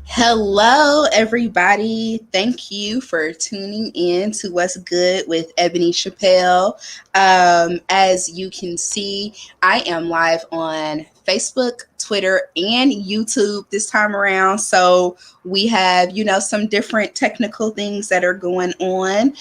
Hello, everybody. Thank you for tuning in to What's Good with Ebony Chappelle. As you can see, I am live on Facebook, Twitter, and YouTube this time around. So we have, some different technical things that are going on.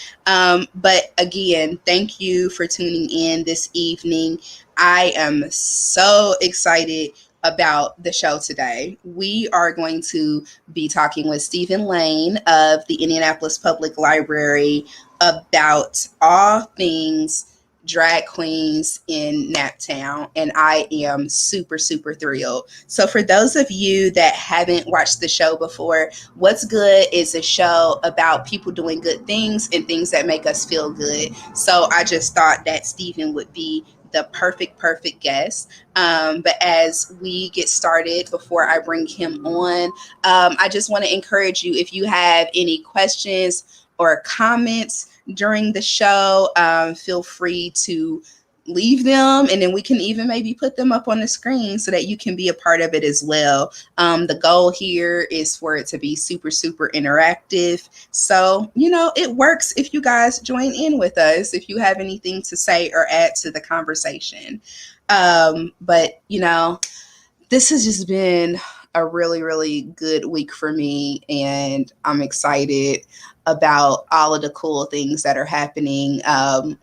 But again, thank you for tuning in this evening. I am so excited about the show today. We are going to be talking with Stephen Lane of the Indianapolis Public Library about all things drag queens in Naptown, and I am super, super thrilled. So for those of you that haven't watched the show before, What's Good is a show about people doing good things and things that make us feel good. So I just thought that Stephen would be the perfect guest. But as we get started, before I bring him on, I just want to encourage you, if you have any questions or comments during the show, feel free to leave them, and then we can even maybe put them up on the screen so that you can be a part of it as well. The goal here is for it to be super, super interactive. So, it works if you guys join in with us, if you have anything to say or add to the conversation. But, this has just been a really, really good week for me, and I'm excited about all of the cool things that are happening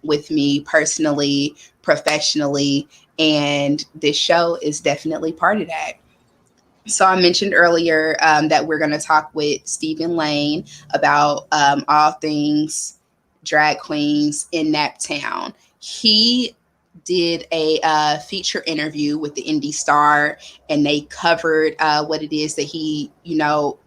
with me personally, professionally, and this show is definitely part of that. So I mentioned earlier that we're going to talk with Stephen Lane about all things drag queens in Naptown. He did a feature interview with the Indie Star, and they covered what it is that he,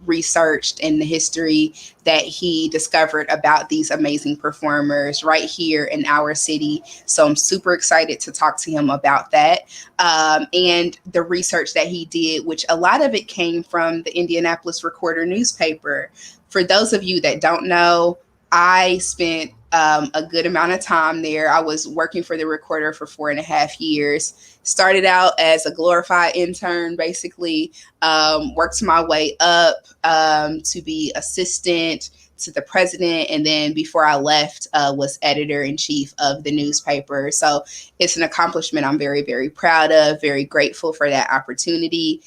researched and the history that he discovered about these amazing performers right here in our city. So I'm super excited to talk to him about that and the research that he did, which a lot of it came from the Indianapolis Recorder newspaper. For those of you that don't know, I spent a good amount of time there. I was working for the Recorder for 4.5 years. Started out as a glorified intern, basically, worked my way up to be assistant to the president. And then before I left, was editor-in-chief of the newspaper. So it's an accomplishment I'm very, very proud of, very grateful for that opportunity.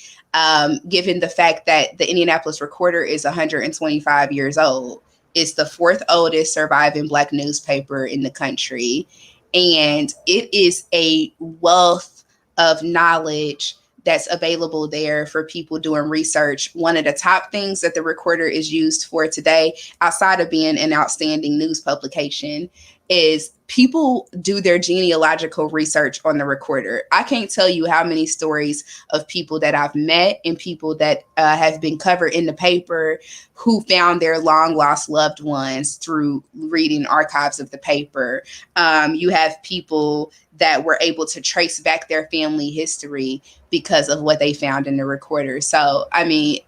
Given the fact that the Indianapolis Recorder is 125 years old. It's the fourth oldest surviving Black newspaper in the country. And it is a wealth of knowledge that's available there for people doing research. One of the top things that the Recorder is used for today, outside of being an outstanding news publication, is people do their genealogical research on the Recorder. I can't tell you how many stories of people that I've met and people that have been covered in the paper who found their long lost loved ones through reading archives of the paper. You have people that were able to trace back their family history because of what they found in the Recorder. So,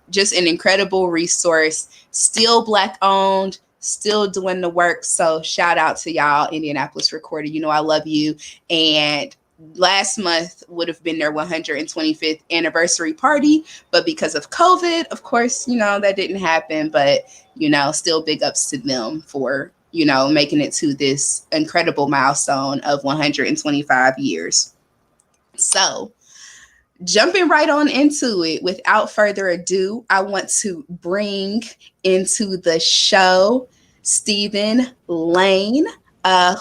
just an incredible resource, still Black owned, still doing the work. So shout out to y'all, Indianapolis Recorder. I love you. And last month would have been their 125th anniversary party, but because of COVID, of course, that didn't happen. But, still big ups to them for, making it to this incredible milestone of 125 years. So jumping right on into it, without further ado, I want to bring into the show Stephen Lane,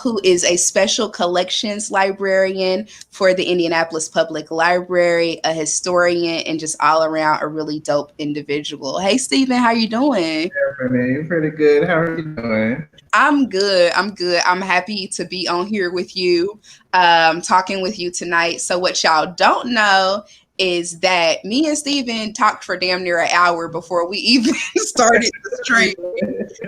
who is a special collections librarian for the Indianapolis Public Library, a historian, and just all around a really dope individual. Hey, Stephen, how you doing? Hey, pretty good. How are you doing? I'm good. I'm happy to be on here with you, talking with you tonight. So what y'all don't know is that me and Steven talked for damn near an hour before we even started the stream.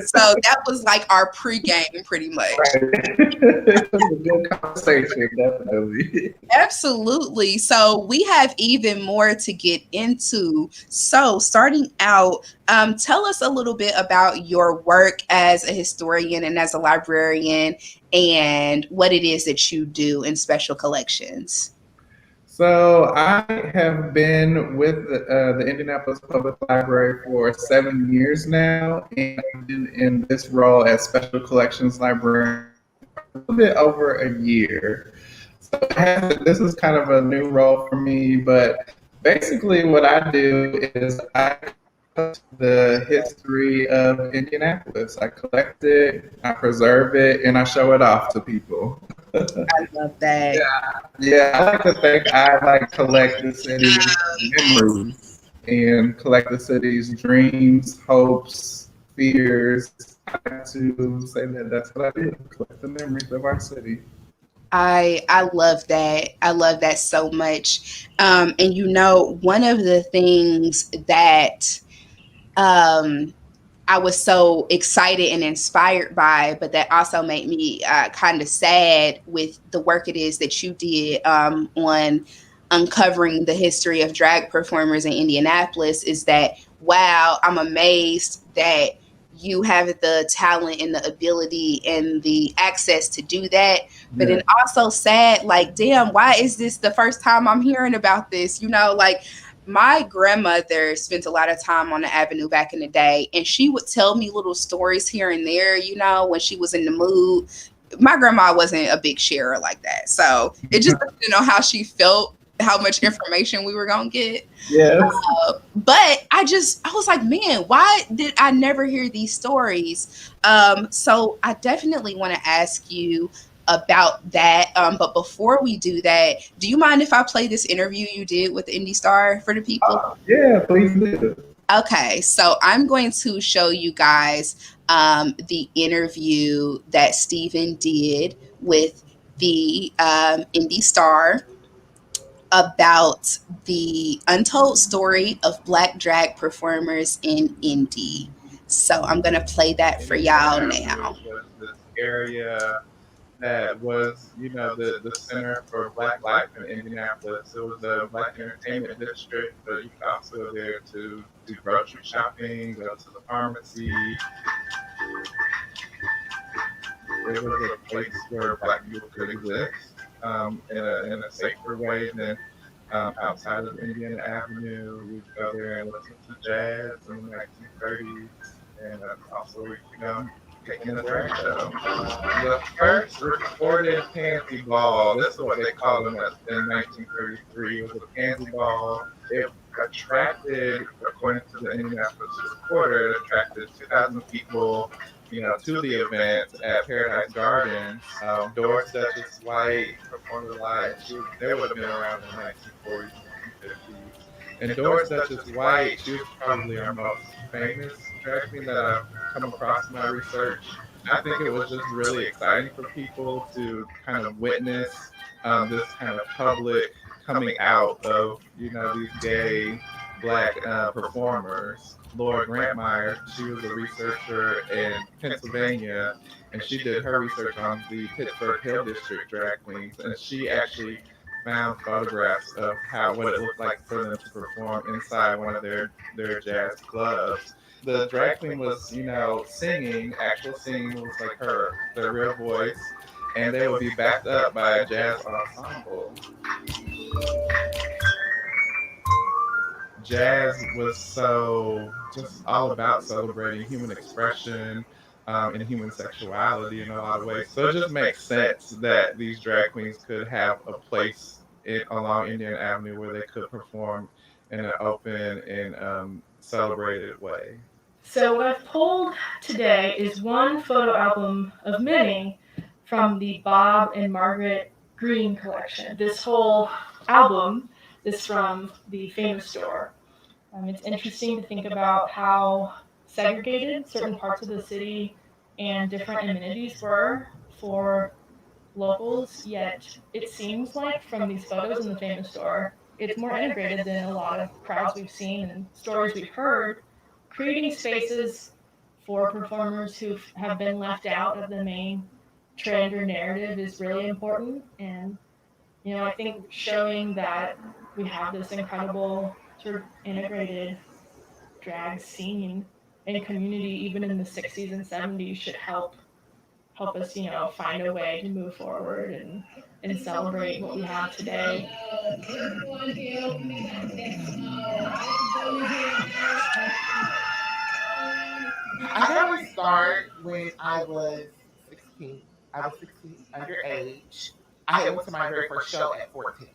So that was like our pregame, pretty much. Right. It was a good conversation, definitely. Absolutely. So we have even more to get into. So starting out, tell us a little bit about your work as a historian and as a librarian and what it is that you do in special collections. So I have been with the Indianapolis Public Library for 7 years now, and I've been in this role as Special Collections Librarian for a little bit over a year. So this is kind of a new role for me, but basically what I do is I collect the history of Indianapolis. I collect it, I preserve it, and I show it off to people. I love that. Yeah, I like to think I like collect the city's memories and collect the city's dreams, hopes, fears. I like to say that that's what I do, collect the memories of our city. I love that. I love that so much. And one of the things that um, I was so excited and inspired by, but that also made me kind of sad with the work it is that you did on uncovering the history of drag performers in Indianapolis is that, wow, I'm amazed that you have the talent and the ability and the access to do that. But Yeah. then also sad, like, damn, why is this the first time I'm hearing about this? Like my grandmother spent a lot of time on the avenue back in the day, and she would tell me little stories here and there, when she was in the mood. My grandma wasn't a big sharer like that. So it just depended on how she felt, how much information we were going to get. Yes. But I was like, man, why did I never hear these stories? So I definitely want to ask you about that. But before we do that, do you mind if I play this interview you did with Indie Star for the people? Yeah, please do. Okay, so I'm going to show you guys the interview that Stephen did with the Indie Star about the untold story of Black drag performers in Indy. So I'm going to play that for Indiana y'all Avenue now. was this area that was, the center for Black life in Indianapolis. It was a Black entertainment district, but you could also go there to do grocery shopping, go to the pharmacy. It was a place where Black people could exist in a safer way than outside of Indiana Avenue. We'd go there and listen to jazz in the 1930s, and that's also where you could go and take in a drag show. The first recorded pansy ball, this is what they called them in 1933, was a pansy ball. It attracted, according to the Indianapolis Reporter, it attracted 2,000 people, to the event at Paradise Gardens. Doris Duchess White performed a lot, and they would have been around in the 1940s, 1950s. And Doris Duchess White, she was probably our most famous drag queen that I've come across in my research. I think it was just really exciting for people to kind of witness this kind of public coming out of these gay Black performers. Laura Grantmeyer, she was a researcher in Pennsylvania, and she did her research on the Pittsburgh Hill District drag queens, and she actually found photographs of how what it looked like for them to perform inside one of their jazz clubs. The drag queen was, singing, actual singing was like their real voice, and they would be backed up by a jazz ensemble. Jazz was so just all about celebrating human expression and human sexuality in a lot of ways. So it just makes sense that these drag queens could have a place along Indiana Avenue where they could perform in an open and celebrated way. So, what I've pulled today is one photo album of many from the Bob and Margaret Green collection. This whole album is from the Famous Store. It's interesting to think about how segregated certain parts of the city and different amenities were for locals, yet it seems like from these photos in the Famous Store, it's more integrated than a lot of crowds we've seen and stories we've heard, creating spaces for performers who have been left out of the main trend or narrative is really important. And, I think showing that we have this incredible sort of integrated drag scene and community, even in the 60s and 70s, should help help us, find a way to move forward and celebrate what we have today. I got my start when I was 16. I was 16 underage. I had went to my very first show at 14.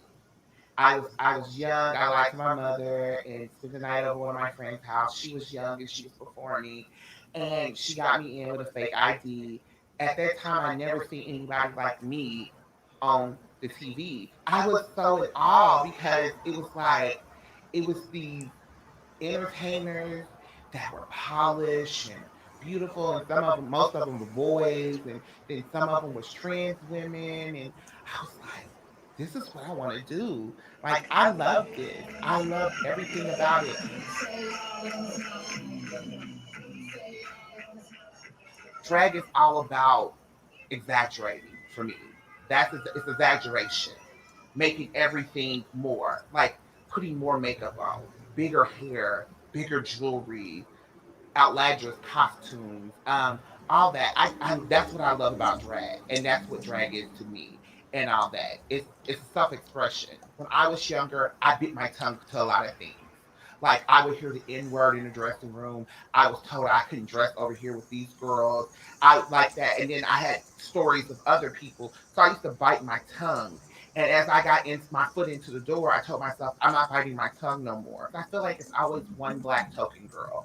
I was young. I lied to my mother and spent the night over one of my friend's house. She was young and she was performing, and she got me in with a fake ID. At that time, I never seen anybody like me on the TV. I was so in awe because it was these entertainers that were polished and beautiful, and most of them were boys, and then some of them was trans women, and I was like, this is what I want to do. Like, I love this. I love everything about it. Drag is all about exaggerating for me. It's exaggeration, making everything more, like putting more makeup on, bigger hair, bigger jewelry, outlandish costumes, all that. I that's what I love about drag, and that's what drag is to me, and all that. It's self expression. When I was younger, I bit my tongue to a lot of things. Like, I would hear the N word in the dressing room. I was told I couldn't dress over here with these girls. I like that, and then I had stories of other people. So I used to bite my tongue. And as I got in my foot into the door, I told myself, I'm not biting my tongue no more. I feel like it's always one black token girl,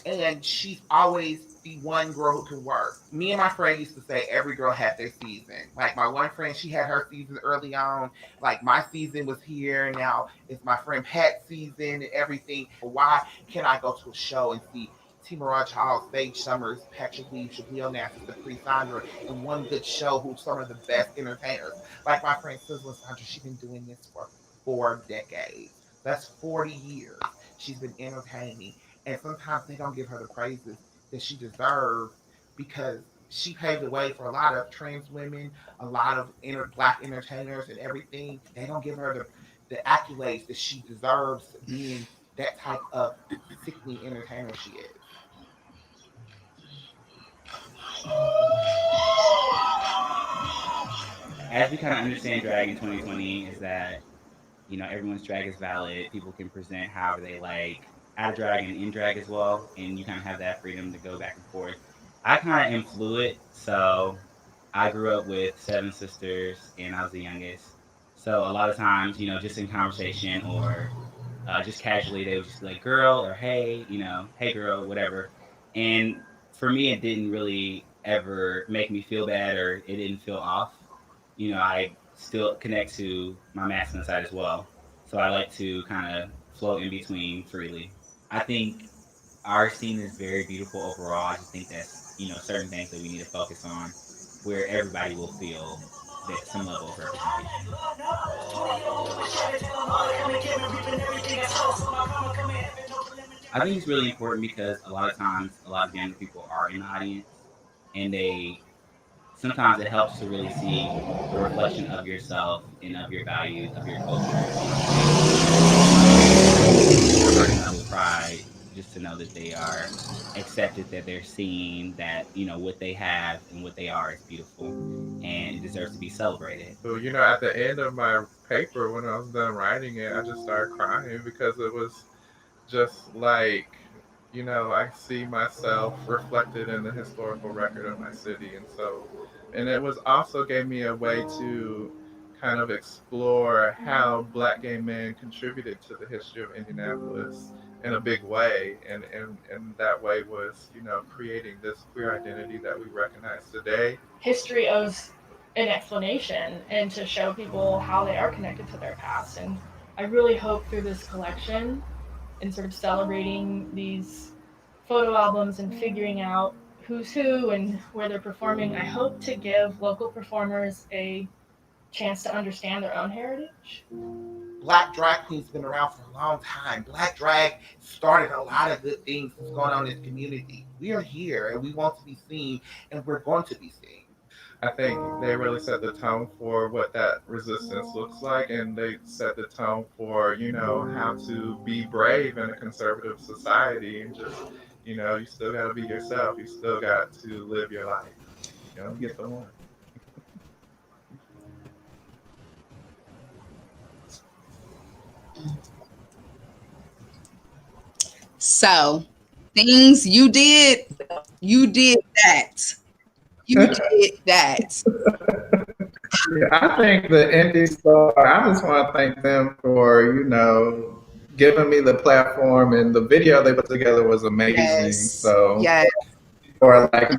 and she's always the one girl who can work. Me and my friend used to say every girl had their season. Like, my one friend, she had her season early on. Like, my season was here. Now it's my friend Pat's season and everything. Why can't I go to a show and see Timora Charles, Sage Summers, Patrick Lee, Shaquille Nasser, Capri Sandra, and one good show who's some of the best entertainers? Like my friend Sizzla Sandra, she's been doing this for 4 decades. That's 40 years she's been entertaining, and sometimes they don't give her the praises that she deserves, because she paved the way for a lot of trans women, a lot of black entertainers, and everything. They don't give her the accolades that she deserves, being that type of sickening entertainer she is. As we kind of understand drag in 2020 is that everyone's drag is valid. People can present however they like, out of drag and in drag as well, and you kind of have that freedom to go back and forth. I kind of am fluid, so I grew up with seven sisters, and I was the youngest. So a lot of times, just in conversation or just casually, they would just be like, "Girl," or "Hey," "Hey, girl," whatever. And for me, it didn't really ever make me feel bad, or it didn't feel off. I still connect to my masculine side as well. So I like to kind of float in between freely. I think our scene is very beautiful overall. I just think that's, certain things that we need to focus on where everybody will feel that some level of representation. I think it's really important because a lot of times, a lot of younger people are in the audience, and sometimes it helps to really see a reflection of yourself and of your values, of your culture on stage. It provides them with pride just to know that they are accepted, that they're seen, that what they have and what they are is beautiful, and it deserves to be celebrated. So, at the end of my paper, when I was done writing it, I just started crying because it was just like, I see myself reflected in the historical record of my city. And so, and it was also gave me a way to kind of explore how black gay men contributed to the history of Indianapolis in a big way. And that way was, creating this queer identity that we recognize today. History owes an explanation and to show people how they are connected to their past. And I really hope through this collection and sort of celebrating these photo albums and figuring out who's who and where they're performing, I hope to give local performers a chance to understand their own heritage. Black drag queens been around for a long time. Black drag started a lot of good things that's going on in this community. We are here and we want to be seen, and we're going to be seen. I think they really set the tone for what that resistance looks like, and they set the tone for, how to be brave in a conservative society, and just, you still got to be yourself. You still got to live your life. Go get the one. So, things you did that. You did that. Yeah, I think the indie star, I just want to thank them for, giving me the platform, and the video they put together was amazing. Yes. So, Yes. or like,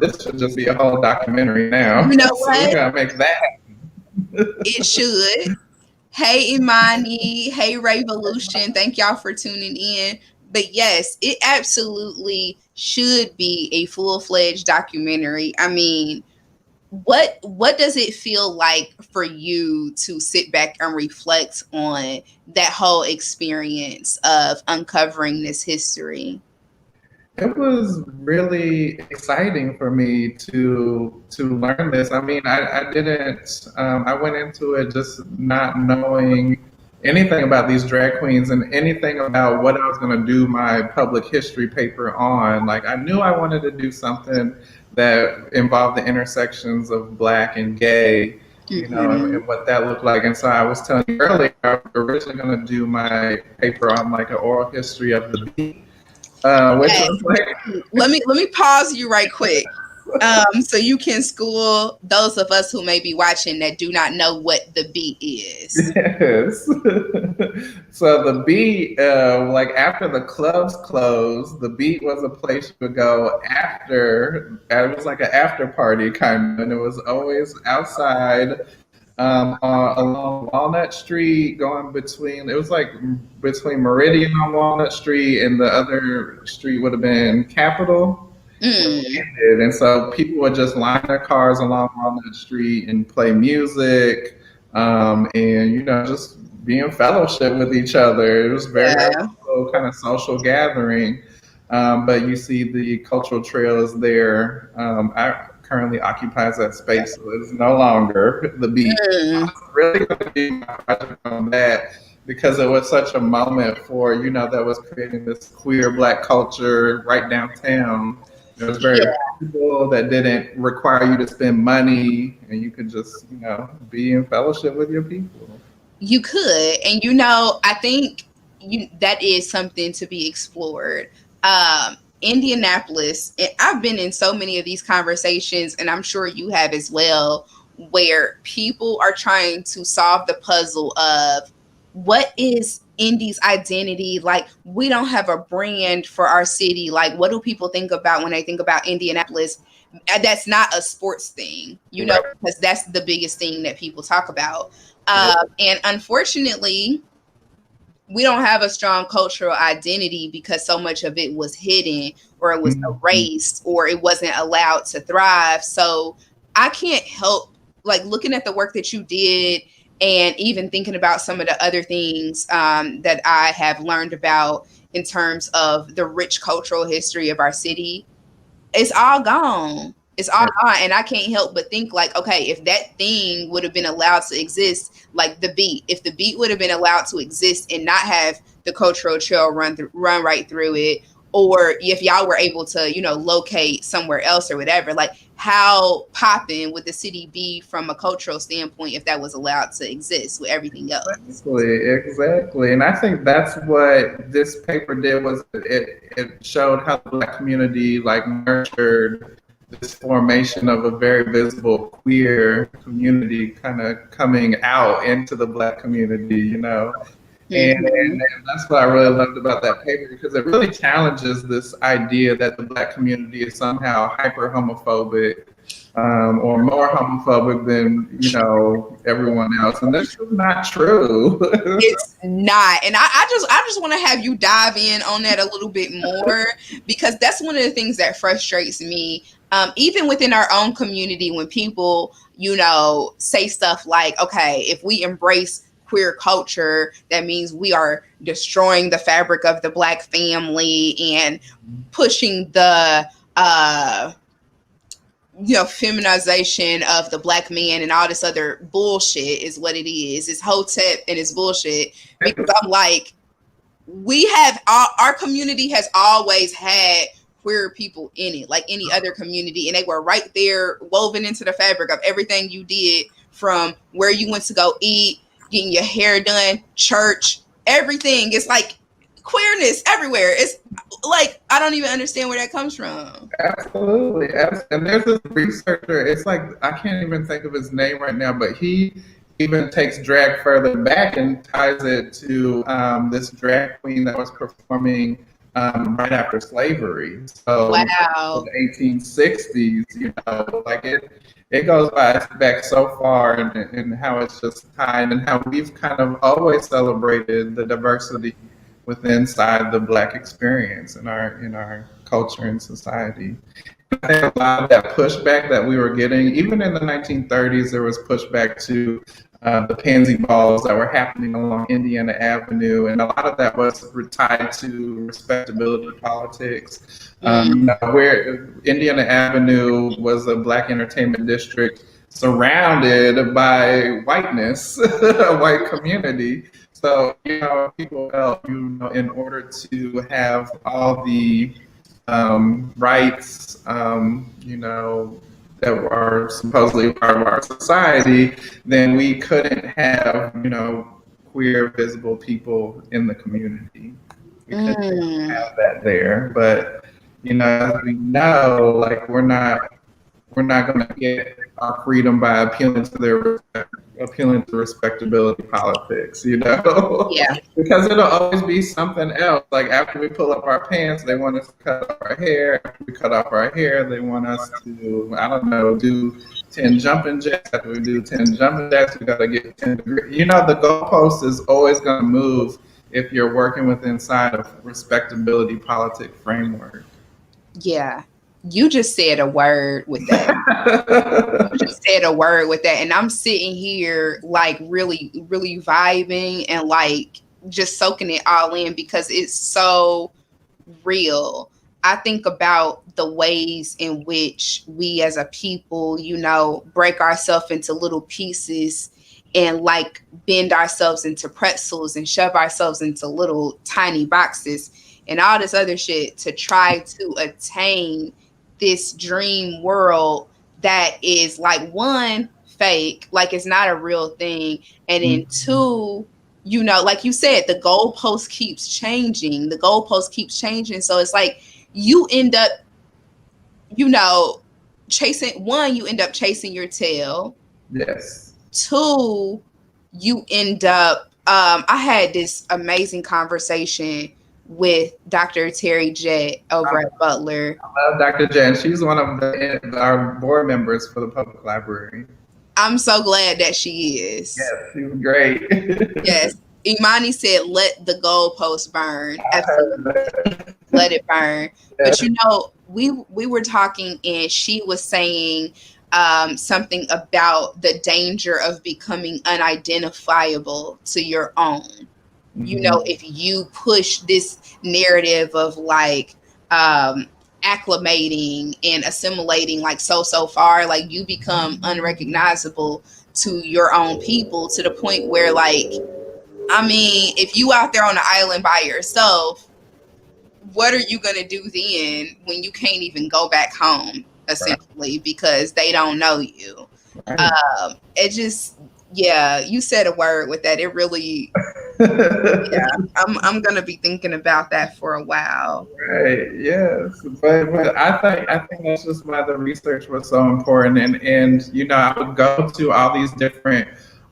this should just be a whole documentary now. You know So we what? gotta make that. It should. Hey Imani, hey Revolution, thank y'all for tuning in. But yes, it absolutely should be a full-fledged documentary. I mean, what does it feel like for you to sit back and reflect on that whole experience of uncovering this history? It was really exciting for me to learn this. I mean, I didn't. I went into it just not knowing anything about these drag queens and anything about what I was going to do my public history paper on. Like, I knew I wanted to do something that involved the intersections of black and gay, Mm-hmm. and what that looked like. And so I was telling you earlier, I was originally going to do my paper on like an oral history of the beat, which Yes. was like, Let me pause you right quick. So you can school those of us who may be watching that do not know what the beat is. yes. So the beat, like after the clubs closed, the beat was a place you would go after. It was like an after party kind of, and it was always outside, along Walnut Street, going between. It was like between Meridian on Walnut Street, and the other street would have been Capitol. Mm, And so people would just line their cars along Walnut Street and play music, and just be in fellowship with each other. It was very yeah. also kind of social gathering. But you see the cultural trail is there. I currently occupies that space, so it's no longer the beat. Mm, Really going to be my project on that because it was such a moment for that was creating this queer black culture right downtown. It was very yeah. people that didn't require you to spend money, and you could just be in fellowship with your people. You could, and I think that is something to be explored. Indianapolis, I've been in so many of these conversations, and I'm sure you have as well, where people are trying to solve the puzzle of what is Indy's identity. Like, we don't have a brand for our city. Like, what do people think about when they think about Indianapolis? That's not a sports thing, Right. because that's the biggest thing that people talk about. And unfortunately, we don't have a strong cultural identity because so much of it was hidden, or it was Mhm. erased, or it wasn't allowed to thrive. So I can't help like looking at the work that you did, and even thinking about some of the other things that I have learned about in terms of the rich cultural history of our city. It's all gone. It's all gone. And I can't help but think like, okay, if that thing would have been allowed to exist, like the beat, if the beat would have been allowed to exist and not have the cultural trail run right through it, or if y'all were able to, locate somewhere else or whatever, like how popping would the city be from a cultural standpoint if that was allowed to exist with everything else? Exactly. And I think that's what this paper did was it showed how the black community like nurtured this formation of a very visible queer community kind of coming out into the black community. And Mm-hmm. that's what I really loved about that paper because it really challenges this idea that the black community is somehow hyper homophobic, or more homophobic than everyone else, and that's just not true. It's not. And I just want to have you dive in on that a little bit more, because that's one of the things that frustrates me. Even within our own community, when people, say stuff like, okay, if we embrace queer culture, that means we are destroying the fabric of the black family and pushing the feminization of the black man and all this other bullshit is what it is. It's hotep and it's bullshit. Because I'm like, we have our community has always had queer people in it, like any other community, and they were right there woven into the fabric of everything you did, from where you went to go eat, getting your hair done, church, everything. It's like queerness everywhere. It's like I don't even understand where that comes from. Absolutely. And there's this researcher, it's like, I can't even think of his name right now, but he even takes drag further back and ties it to this drag queen that was performing right after slavery. So in Wow. the 1860s, you know, like it goes back so far, and how it's just tied, and how we've kind of always celebrated the diversity within inside the Black experience in our culture and society. I think a lot of that pushback that we were getting, even in the 1930s, there was pushback to the pansy balls that were happening along Indiana Avenue, and a lot of that was tied to respectability politics. You know, where Indiana Avenue was a Black entertainment district surrounded by whiteness, a white community. So, you know, people felt, you know, in order to have all the rights, you know, that are supposedly part of our society, then we couldn't have, you know, queer visible people in the community. We couldn't have that there. But, you know, as we know, like we're not going to get our freedom by appealing to respectability politics, you know? Yeah. Because it'll always be something else. Like after we pull up our pants, they want us to cut off our hair. After we cut off our hair, they want us to, I don't know, do 10 jumping jacks. After we do 10 jumping jacks, we got to get 10 degrees. You know, the goalpost is always going to move if you're working with inside of respectability politic framework. Yeah. You just said a word with that. You just said a word with that. And I'm sitting here like really, really vibing and like just soaking it all in because it's so real. I think about the ways in which we as a people, you know, break ourselves into little pieces and like bend ourselves into pretzels and shove ourselves into little tiny boxes and all this other shit to try to attain this dream world that is like one fake, like it's not a real thing, and then two, you know, like you said, the goalpost keeps changing. The goalpost keeps changing. So it's like you end up, you know, chasing one, you end up chasing your tail. Yes. Two, you end up I had this amazing conversation with Dr. Terry Jett over at Butler. I love Dr. Jen. She's one of our board members for the public library. I'm so glad that she is. Yes, she's great. Yes. Imani said, let the goalpost burn. Absolutely. Let it burn. But you know, we were talking and she was saying something about the danger of becoming unidentifiable to your own. You know, if you push this narrative of like acclimating and assimilating like so far, like you become unrecognizable to your own people to the point where like, I mean, if you out there on the island by yourself, what are you gonna do then when you can't even go back home essentially because they don't know you? It just, yeah, you said a word with that. It really, yeah, I'm gonna be thinking about that for a while. Right. Yes. But I think that's just why the research was so important. And you know, I would go to all these different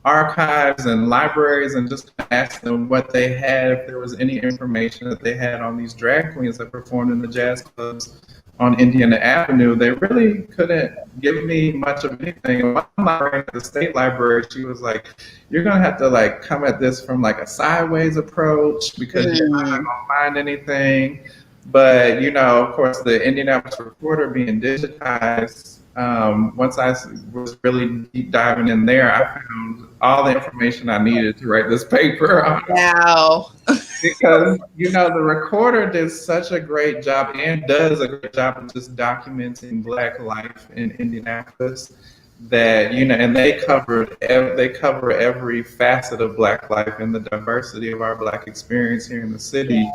archives and libraries and just ask them what they had, if there was any information that they had on these drag queens that performed in the jazz clubs on Indiana Avenue. They really couldn't give me much of anything. One librarian at the state library, she was like, "You're gonna have to like come at this from like a sideways approach because you're not gonna find anything." But you know, of course, the Indianapolis Reporter being digitized. Once I was really deep diving in there, I found all the information I needed to write this paper. Wow. Because, you know, the Recorder did such a great job and does a great job of just documenting Black life in Indianapolis that, you know, and they cover every facet of Black life and the diversity of our Black experience here in the city.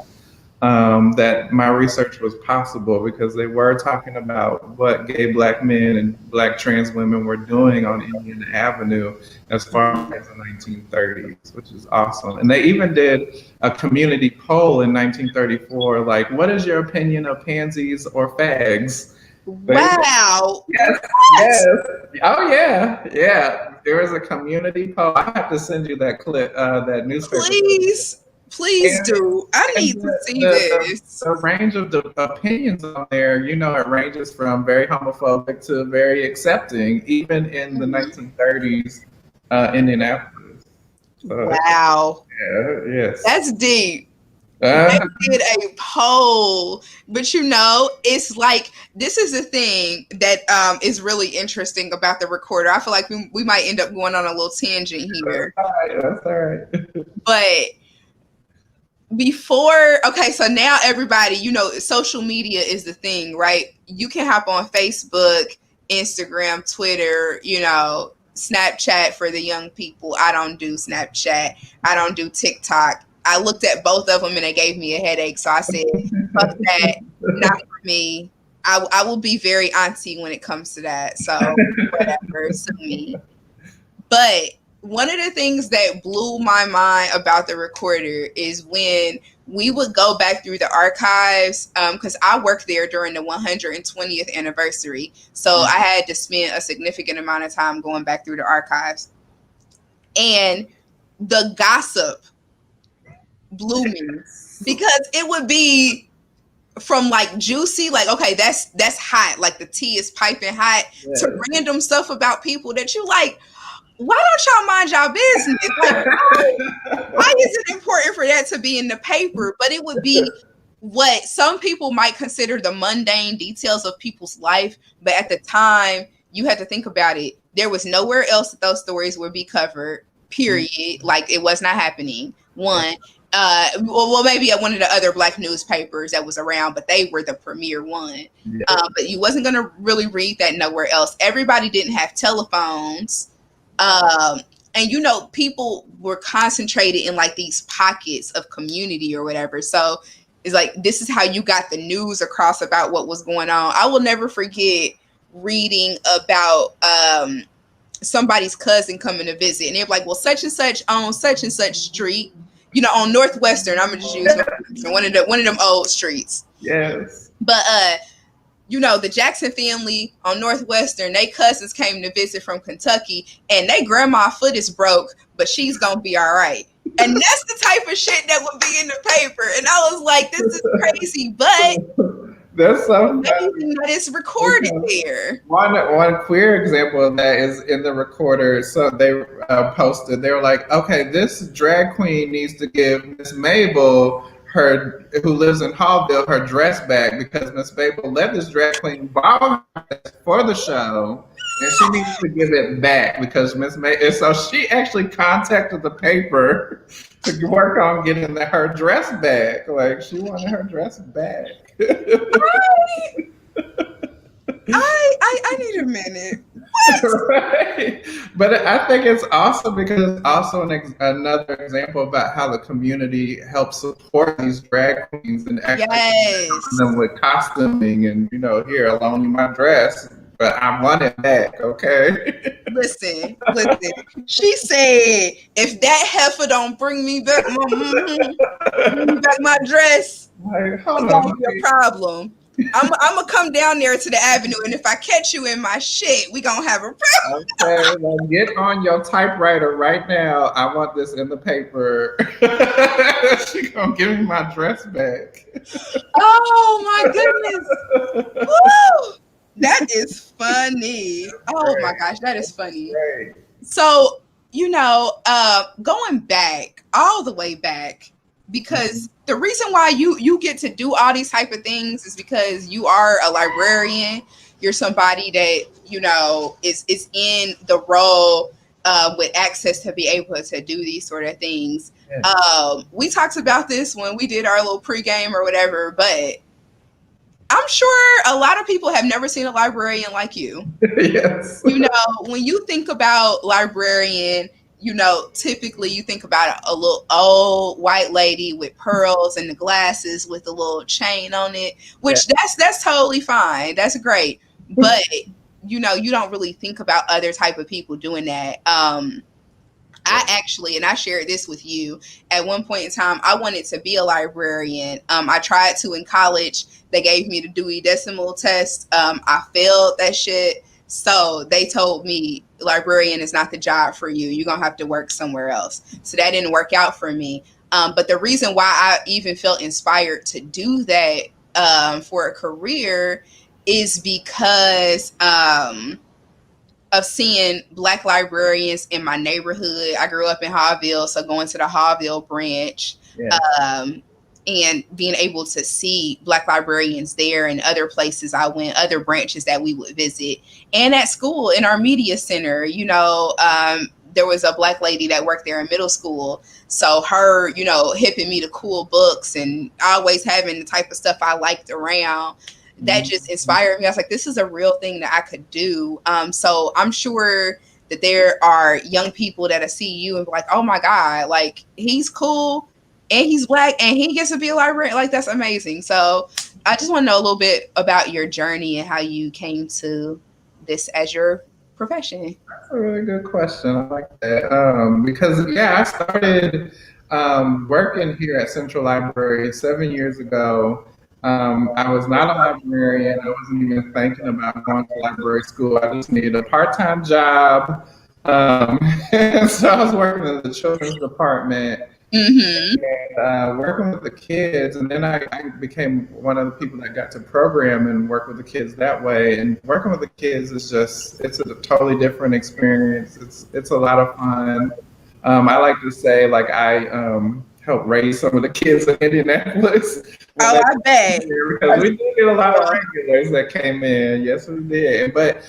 that my research was possible because they were talking about what gay black men and black trans women were doing on Indiana Avenue as far back as the 1930s, which is awesome. And they even did a community poll in 1934, like, what is your opinion of pansies or fags? Wow. Yes, yes. Oh yeah, yeah. There was a community poll. I have to send you that clip, that newspaper. Please And, do. I and need to see the, this. the range of the opinions on there, it ranges from very homophobic to very accepting, even in the 1930s Indianapolis. So, Wow. yeah, yes. That's deep. They Uh, did a poll, but it's like this is the thing that is really interesting about the recorder. I feel like we might end up going on a little tangent here, that's all right. but before, okay, so now everybody, social media is the thing, right? You can hop on Facebook, Instagram, Twitter, Snapchat for the young people. I don't do Snapchat. I don't do TikTok. I looked at both of them and they gave me a headache. So I said, fuck that. Not for me. I will be very auntie when it comes to that. So whatever, sue me. But one of the things that blew my mind about the recorder is when we would go back through the archives, because I worked there during the 120th anniversary. So I had to spend a significant amount of time going back through the archives. And the gossip blew me because it would be from like juicy, like, okay, that's hot, like the tea is piping hot, to random stuff about people that you like, why don't y'all mind y'all business? Like, why is it important for that to be in the paper? But it would be what some people might consider the mundane details of people's life. But at the time, you had to think about it. There was nowhere else that those stories would be covered, period. Like, it was not happening. One, well, maybe at one of the other Black newspapers that was around, but they were the premier one. But you wasn't going to really read that nowhere else. Everybody didn't have telephones. And people were concentrated in like these pockets of community or whatever. So it's like, this is how you got the news across about what was going on. I will never forget reading about somebody's cousin coming to visit, and they're like, well, such and such on such and such street, on Northwestern. I'm gonna just use one of them old streets. Yes. But the Jackson family on Northwestern, they cousins came to visit from Kentucky, and they grandma foot is broke, but she's gonna be all right. And that's the type of shit that would be in the paper. And I was like, this is crazy, but that's so amazing that it's recorded there. One queer example of that is in the recorder. So they posted, they were like, okay, this drag queen needs to give Miss Mabel, who lives in Hallville, her dress back because Miss Mabel let this drag queen borrow her dress for the show, and she needs to give it back because Miss Mabel. And so she actually contacted the paper to work on getting her dress back. Like, she wanted her dress back. I need a minute. Right. But I think it's awesome because it's also another example about how the community helps support these drag queens and actually them with costuming and here, I'll loan you my dress, but I want it back, okay? Listen. She said, if that heifer don't bring me back my dress, it's gonna be a problem. I'm gonna come down there to the avenue, and if I catch you in my shit, we gonna have a problem. Okay, well, get on your typewriter right now. I want this in the paper. She gonna give me my dress back. Oh my goodness! Woo! That is funny. Oh my gosh, that is funny. Right. So going back, all the way back, because the reason why you get to do all these type of things is because you are a librarian. You're somebody that is in the role with access to be able to do these sort of things. Yeah. We talked about this when we did our little pregame or whatever, but I'm sure a lot of people have never seen a librarian like you. Yes. When you think about librarian, typically you think about a little old white lady with pearls and the glasses with a little chain on it, which that's totally fine. That's great. But you don't really think about other type of people doing that. I actually, and I shared this with you, at one point in time, I wanted to be a librarian. I tried to in college. They gave me the Dewey Decimal Test. I failed that shit. So they told me librarian is not the job for you. You're going to have to work somewhere else. So that didn't work out for me. But the reason why I even felt inspired to do that for a career is because of seeing Black librarians in my neighborhood. I grew up in Hawville, so going to the Hawville branch, and being able to see Black librarians there and other places I went, other branches that we would visit, and at school in our media center. There was a Black lady that worked there in middle school, so her, hipping me to cool books and always having the type of stuff I liked around. That just inspired me. I was like, this is a real thing that I could do. So I'm sure that there are young people that see you and be like, oh my God, like he's cool and he's Black and he gets to be a librarian. Like, that's amazing. So I just want to know a little bit about your journey and how you came to this as your profession. That's a really good question. I like that. Because I started working here at Central Library 7 years ago. I was not a librarian. I wasn't even thinking about going to library school. I just needed a part-time job. So I was working in the children's department and working with the kids. And then I became one of the people that got to program and work with the kids that way. And working with the kids is it's a totally different experience. It's a lot of fun. I like to say, like, I helped raise some of the kids in Indianapolis. Oh, I bet. Because we did get a lot of regulars that came in. Yes, we did. But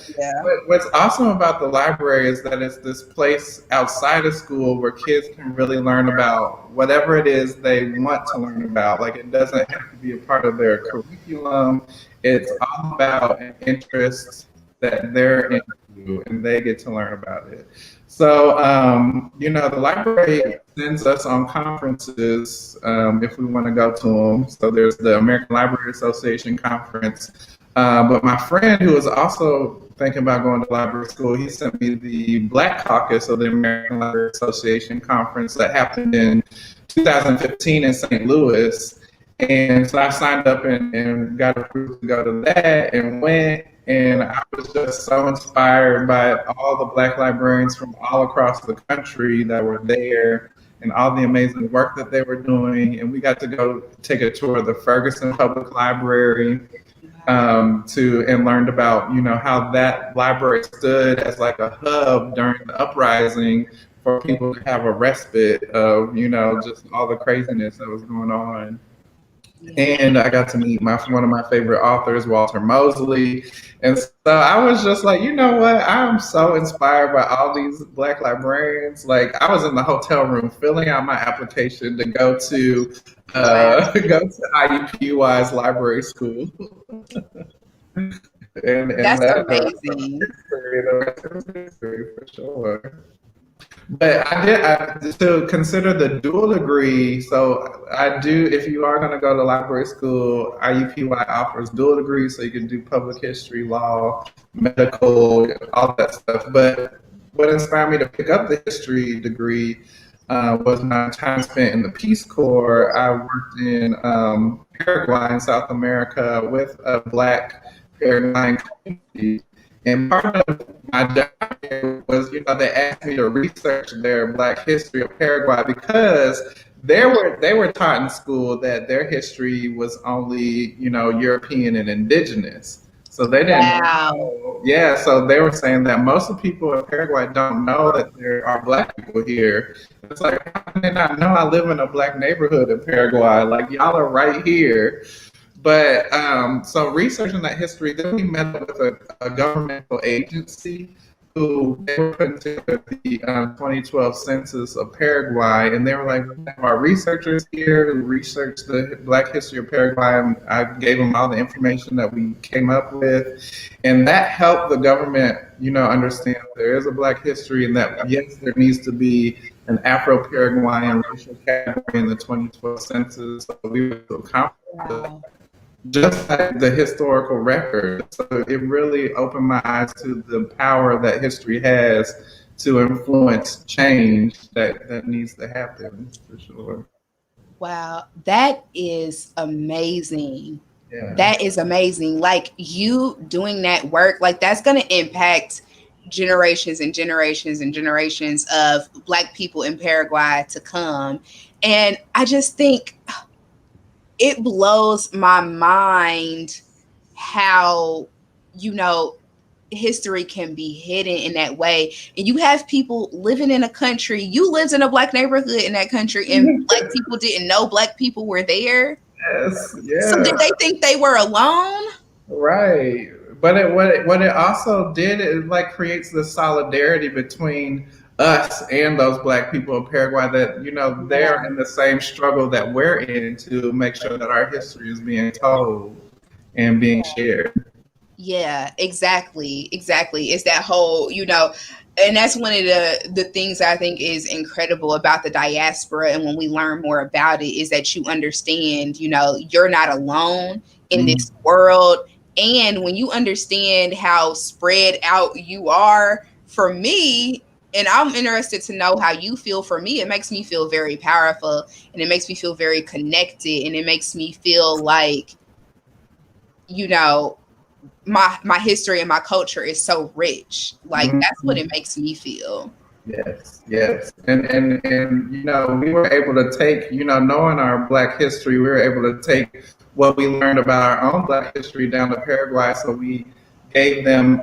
what's awesome about the library is that it's this place outside of school where kids can really learn about whatever it is they want to learn about. Like, it doesn't have to be a part of their curriculum. It's all about an interest that they're into, and they get to learn about it. So, the library sends us on conferences if we want to go to them. So there's the American Library Association conference. But my friend, who was also thinking about going to library school, he sent me the Black Caucus of the American Library Association conference that happened in 2015 in St. Louis. And so I signed up and got approved to go to that and went. And I was just so inspired by all the Black librarians from all across the country that were there and all the amazing work that they were doing. And we got to go take a tour of the Ferguson Public Library and learned about, how that library stood as like a hub during the uprising for people to have a respite of, just all the craziness that was going on. And I got to meet one of my favorite authors, Walter Mosley. And so I was just like, you know what? I'm so inspired by all these Black librarians. Like, I was in the hotel room filling out my application to go to IUPUI's library school. and That's amazing. For sure. But I did to consider the dual degree. So I do, if you are going to go to library school, IUPUI offers dual degrees, so you can do public history, law, medical, all that stuff. But what inspired me to pick up the history degree was my time spent in the Peace Corps. I worked in Paraguay in South America with a Black Paraguayan community. And part of my job was, they asked me to research their Black history of Paraguay because they were taught in school that their history was only, European and indigenous. So they didn't know. Yeah, so they were saying that most of the people in Paraguay don't know that there are Black people here. It's like, how can they not know I live in a Black neighborhood in Paraguay? Like, y'all are right here. But so researching that history, then we met with a governmental agency who they were putting together the 2012 census of Paraguay, and they were like, "We have our researchers here who researched the Black history of Paraguay." And I gave them all the information that we came up with, and that helped the government, understand there is a Black history, and that yes, there needs to be an Afro-Paraguayan racial category in the 2012 census. So we were so confident, just like the historical record. So it really opened my eyes to the power that history has to influence change that needs to happen, for sure. Wow, that is amazing. Yeah. That is amazing. Like you doing that work, like that's going to impact generations and generations and generations of Black people in Paraguay to come. And I just think it blows my mind how, history can be hidden in that way. And you have people living in a country, you lived in a Black neighborhood in that country, and Black people didn't know Black people were there. Yes, So yeah. did they think they were alone? Right. But what it also did is like creates the solidarity between us and those Black people in Paraguay that, they're in the same struggle that we're in to make sure that our history is being told and being shared. Yeah, exactly. Exactly. It's that whole, and that's one of the things I think is incredible about the diaspora. And when we learn more about it, is that you understand, you're not alone in this world. And when you understand how spread out you are, for me, and I'm interested to know how you feel, for me, it makes me feel very powerful, and it makes me feel very connected, and it makes me feel like, my history and my culture is so rich. Like that's what it makes me feel. Yes. And we were able to take, knowing our Black history, we were able to take what we learned about our own Black history down to Paraguay. So we gave them,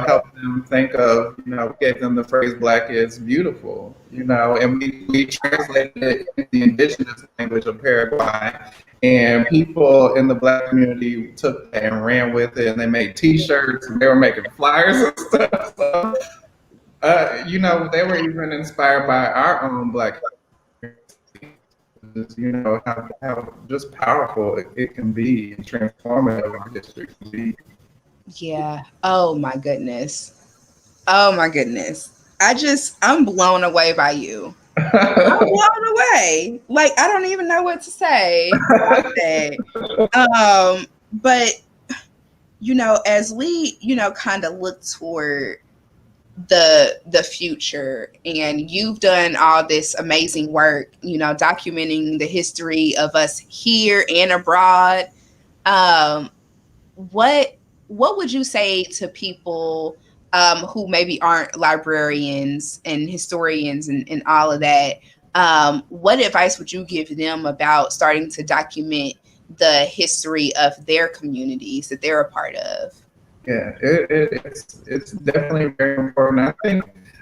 helped them think of, we gave them the phrase "Black is beautiful," and we translated it in the indigenous language of Paraguay. And people in the Black community took that and ran with it, and they made T-shirts, and they were making flyers and stuff. So, they were even inspired by our own Black history, how just powerful it can be and transformative our history can be. Yeah. Oh my goodness. Oh my goodness. I'm blown away by you. I'm blown away. Like I don't even know what to say about that. But as we, kind of look toward the future, and you've done all this amazing work, documenting the history of us here and abroad. What would you say to people who maybe aren't librarians and historians and all of that? What advice would you give them about starting to document the history of their communities that they're a part of? Yeah, it's definitely very important.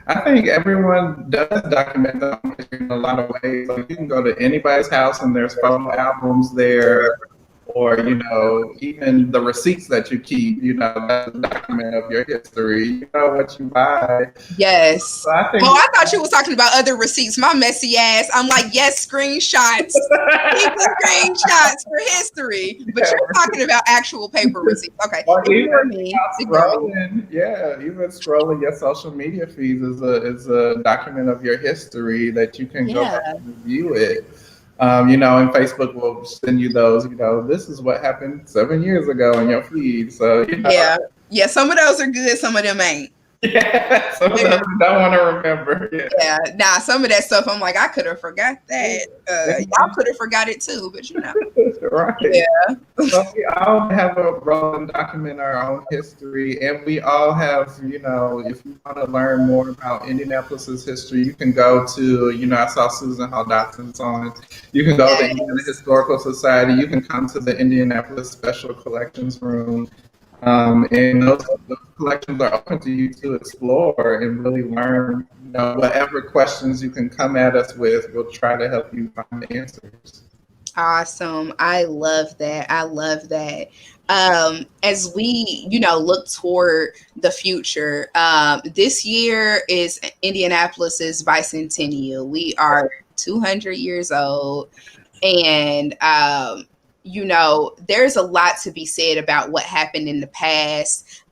I think everyone does document their own history in a lot of ways. Like you can go to anybody's house and there's photo albums there, or even the receipts that you keep. That's a document of your history. You know what you buy. Yes. So I thought you was talking about other receipts. My messy ass. I'm like, yes, screenshots. Keep the screenshots for history. But you're talking about actual paper receipts. Okay. Even scrolling your social media feeds is a document of your history that you can go back and review it. And Facebook will send you those, this is what happened 7 years ago in your feed. So, Yeah, some of those are good, some of them ain't. Yeah, some of them I don't want to remember. Yeah, some of that stuff, I'm like, I could have forgot that. Y'all could have forgot it too, but Right. Yeah. So we all have a role in documenting our own history, and we all have, if you want to learn more about Indianapolis's history, you can go to, I saw Susan Hall Dotson's on. You can go to the Indiana Historical Society. You can come to the Indianapolis Special Collections Room. And those collections are open to you to explore and really learn, whatever questions you can come at us with, we'll try to help you find the answers. Awesome. I love that. I love that. As we, look toward the future, this year is Indianapolis's bicentennial. We are 200 years old. And, there's a lot to be said about what happened in the past.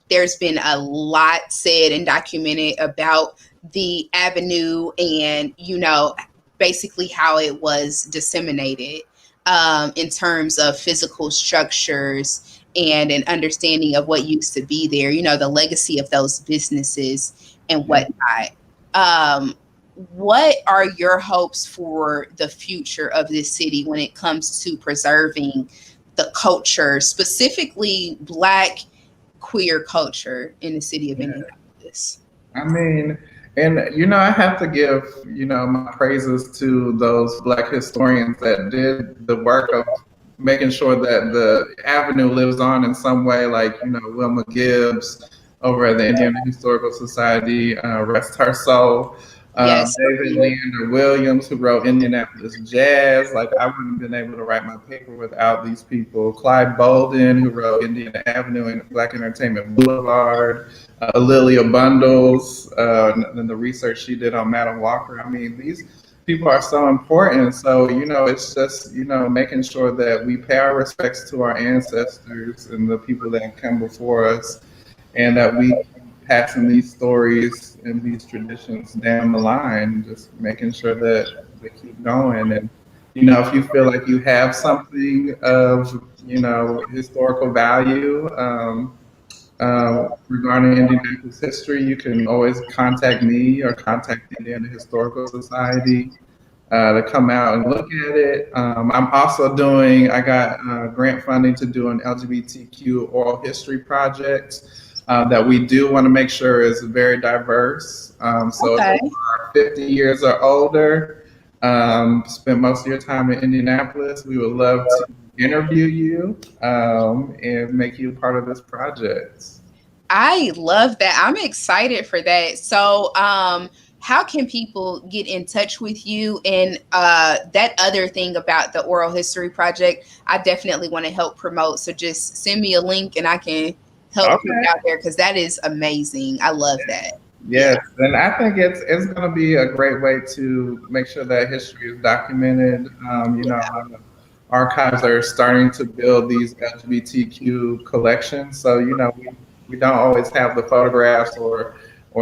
There's been a lot said and documented about the avenue and, basically how it was disseminated in terms of physical structures and an understanding of what used to be there, the legacy of those businesses and Yeah. whatnot. Um, what are your hopes for the future of this city when it comes to preserving the culture, specifically Black queer culture in the city of Yeah. Indianapolis? I mean, and I have to give, my praises to those Black historians that did the work of making sure that the avenue lives on in some way, like, Wilma Gibbs over at the Indiana Historical Society, rest her soul. Yes. David Leander Williams, who wrote Indianapolis Jazz. Like, I wouldn't have been able to write my paper without these people. Clyde Bolden, who wrote Indiana Avenue and Black Entertainment Boulevard. Lilia Bundles, and the research she did on Madam Walker. I mean, these people are so important. So, it's just, making sure that we pay our respects to our ancestors and the people that come before us, and that we keep passing these stories and these traditions down the line, just making sure that they keep going. And, if you feel like you have something of, historical value, regarding Indianapolis history, you can always contact me or contact the Indiana Historical Society to come out and look at it. I'm also I got grant funding to do an LGBTQ oral history project that we do want to make sure is very diverse. So if Okay. you are 50 years or older, spend most of your time in Indianapolis, we would love to interview you and make you part of this project. I love that. I'm excited for that. So, how can people get in touch with you? And that other thing about the oral history project, I definitely want to help promote. So, just send me a link and I can help put it Okay. out there because that is amazing. I love that. Yeah. Yes, and I think it's going to be a great way to make sure that history is documented. A lot of archives are starting to build these LGBTQ collections, so we don't always have the photographs or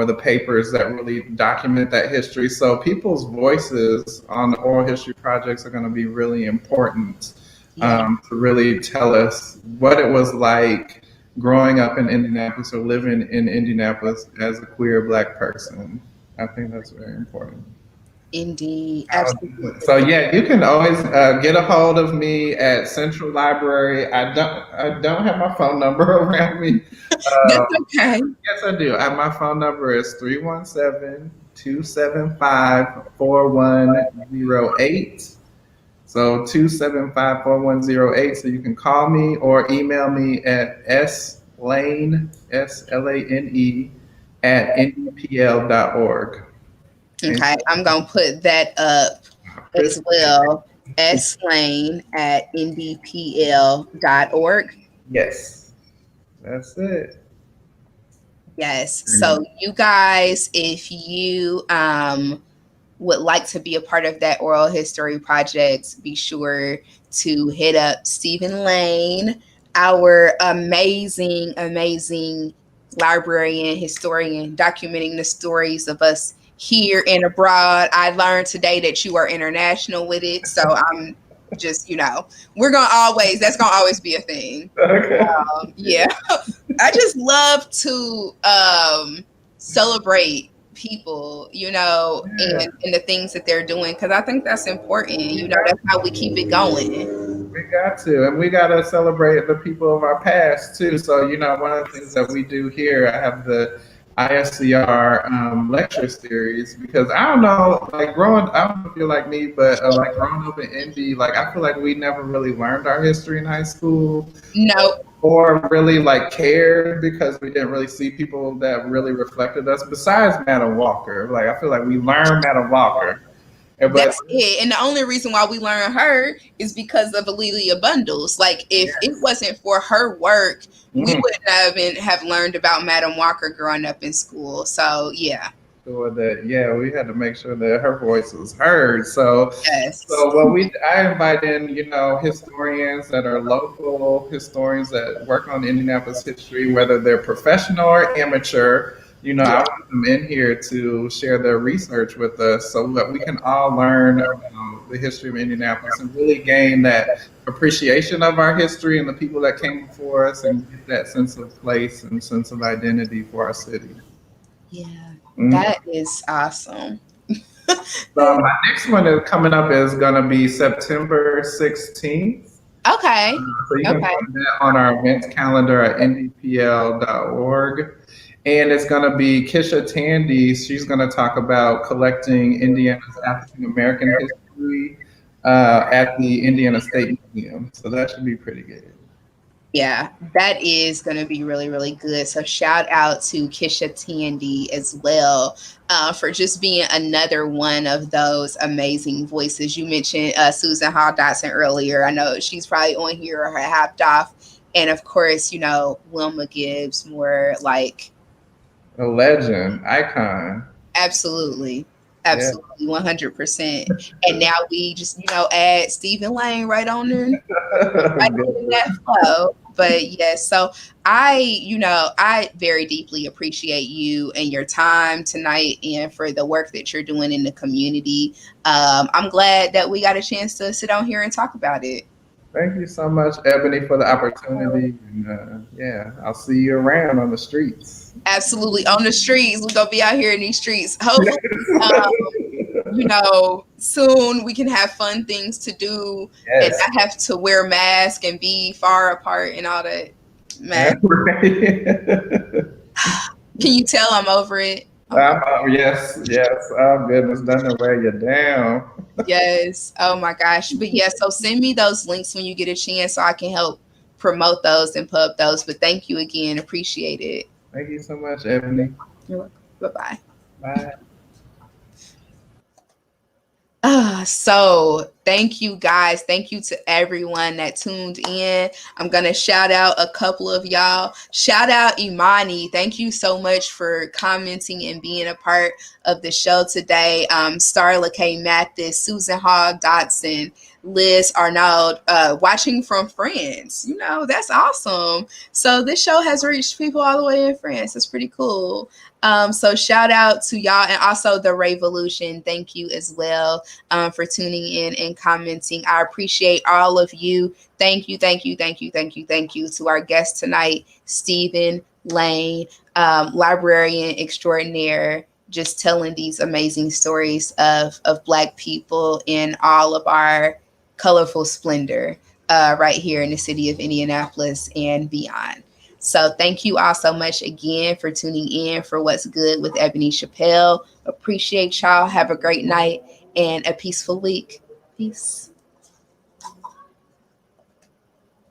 the papers that really document that history. So people's voices on the oral history projects are going to be really important Yeah. to really tell us what it was like growing up in Indianapolis or living in Indianapolis as a queer Black person. I think that's very important. Indeed. Absolutely. So yeah, you can always get a hold of me at Central Library. I don't have my phone number around me. That's Uh, okay. yes, I do. My phone number is 317-275-4108. So 275-4108. So you can call me or email me at slane at ndpl.org. And Okay. I'm going to put that up as well. Slane at ndpl.org. yes, that's it. Yes. So you guys, if you would like to be a part of that oral history project, be sure to hit up Stephen Lane, our amazing, amazing librarian, historian, documenting the stories of us here and abroad. I learned today that you are international with it. So I'm just, that's gonna always be a thing. Okay. Yeah. I just love to celebrate people, Yeah. and the things that they're doing because I think that's important. That's how we keep it going. We got to, and we got to celebrate the people of our past too. So, one of the things that we do here, I have the ISCR lecture series because I don't know, like I don't know if you're like me, but like growing up in Indy, like I feel like we never really learned our history in high school No, or really like cared because we didn't really see people that really reflected us besides Madam Walker. Like I feel like we learned Madam Walker. But That's it. And the only reason why we learn her is because of Alelia Bundles. Like if it wasn't for her work, we mhm, wouldn't have learned about Madam Walker growing up in school. So yeah. sure that yeah, we had to make sure that her voice was heard. So Yes. so what we I invite in, historians that are local, historians that work on Indianapolis history, whether they're professional or amateur. I Yeah. want them in here to share their research with us so that we can all learn about the history of Indianapolis and really gain that appreciation of our history and the people that came before us and get that sense of place and sense of identity for our city. Yeah. Mhm. That is awesome. So my next one is coming up is going to be September 16th. Okay. So you can Okay. find that on our events calendar at ndpl.org. And it's going to be Kisha Tandy. She's going to talk about collecting Indiana's African American history at the Indiana State Museum. So that should be pretty good. Yeah, that is going to be really, really good. So, shout out to Kisha Tandy as well for just being another one of those amazing voices. You mentioned Susan Hall Dotson earlier. I know she's probably on here or hopped off. And of course, Wilma Gibbs, more like A legend, icon. absolutely, Yeah. absolutely, 100%. And now we just, add Stephen Lane right on there, right in Good. that flow. But yes, so I very deeply appreciate you and your time tonight and for the work that you're doing in the community. I'm glad that we got a chance to sit on here and talk about it. Thank you so much, Ebony, for the opportunity. And yeah, I'll see you around on the streets. Absolutely. On the streets. We're gonna be out here in these streets. Hopefully, soon we can have fun things to do and Yes. not have to wear masks and be far apart and all that. Man, Right. can you tell I'm over it? Yes, yes. Oh, goodness, doesn't wear you down. Yes. Oh my gosh. But yeah, so send me those links when you get a chance so I can help promote those and pub those. But thank you again. Appreciate it. Thank you so much, Ebony. You're welcome. Bye bye. Bye. So thank you guys. Thank you to everyone that tuned in. I'm going to shout out a couple of y'all. Shout out Imani. Thank you so much for commenting and being a part of the show today. Starla K. Mathis, Susan Hogg Dotson, Liz Arnaud, watching from France. That's awesome. So this show has reached people all the way in France. That's pretty cool. So shout out to y'all and also the Revolution. Thank you as well for tuning in and commenting. I appreciate all of you. Thank you, thank you, thank you, thank you, thank you to our guest tonight, Stephen Lane, librarian extraordinaire, just telling these amazing stories of Black people in all of our colorful splendor right here in the city of Indianapolis and beyond. So thank you all so much again for tuning in for What's Good with Ebony Chappelle. Appreciate y'all. Have a great night and a peaceful week. Peace.